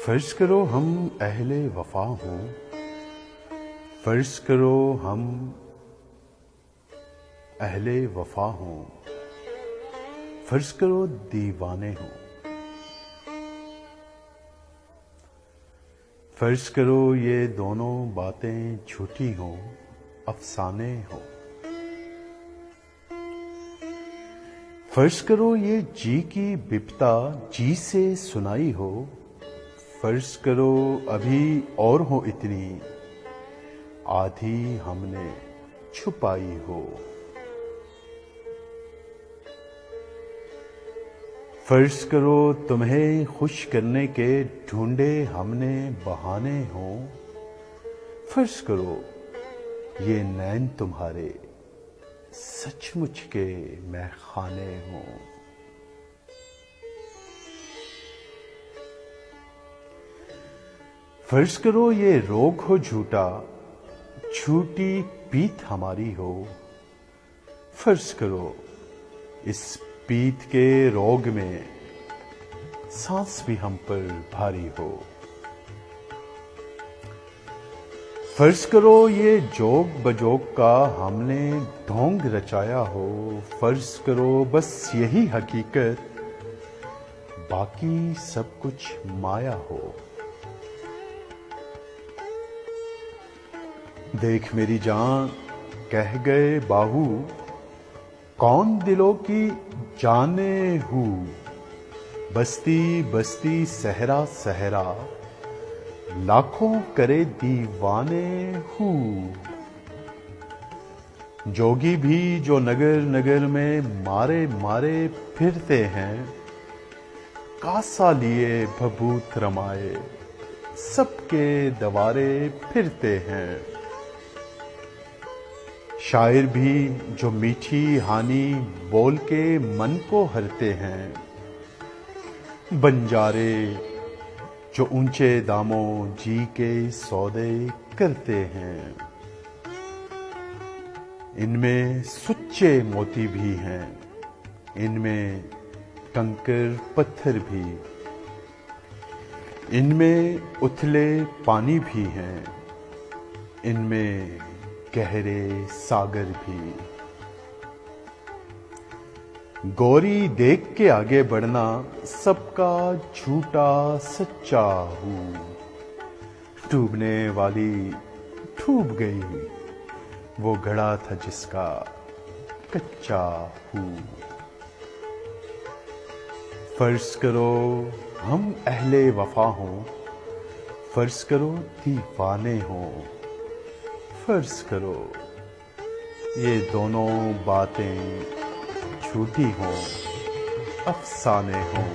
फर्ज करो हम अहले वफा हों, फर्ज करो हम अहले वफा हों, फर्ज करो दीवाने हों, फर्ज करो ये दोनों बातें झूठी हों, अफसाने हों, फर्ज करो ये जी की बिपता जी से सुनाई हो, फर्ज करो अभी और हो इतनी आधी हमने छुपाई हो, फर्ज करो तुम्हें खुश करने के ढूंढे हमने बहाने हों, फर्ज करो ये नैन तुम्हारे सचमुच के महखाने हों। फर्ज करो ये रोग हो झूठा, झूठी पीत हमारी हो, फर्ज करो इस पीत के रोग में सांस भी हम पर भारी हो, फर्ज करो ये जोग बजोग का हमने ढोंग रचाया हो, फर्ज करो बस यही हकीकत बाकी सब कुछ माया हो। देख मेरी जान कह गए बाहू, कौन दिलों की जाने हूँ, बस्ती बस्ती सहरा सहरा लाखों करे दीवाने हूँ। जोगी भी जो नगर नगर में मारे मारे फिरते हैं, कासा लिए भभूत रमाए सबके दवारे फिरते हैं। शायर भी जो मीठी हानी बोल के मन को हरते हैं, बंजारे जो ऊंचे दामों जी के सौदे करते हैं। इनमें सुच्चे मोती भी हैं, इनमें कंकर पत्थर भी, इनमें उथले पानी भी हैं, इनमें गहरे सागर भी। गौरी देख के आगे बढ़ना सबका झूठा सच्चा हूँ, डूबने वाली डूब गई वो घड़ा था जिसका कच्चा हूँ। फर्ज करो हम अहले वफा हों, फर्ज करो दीवाने हों, फर्ज करो ये दोनों बातें झूठी हों, अफसाने हों।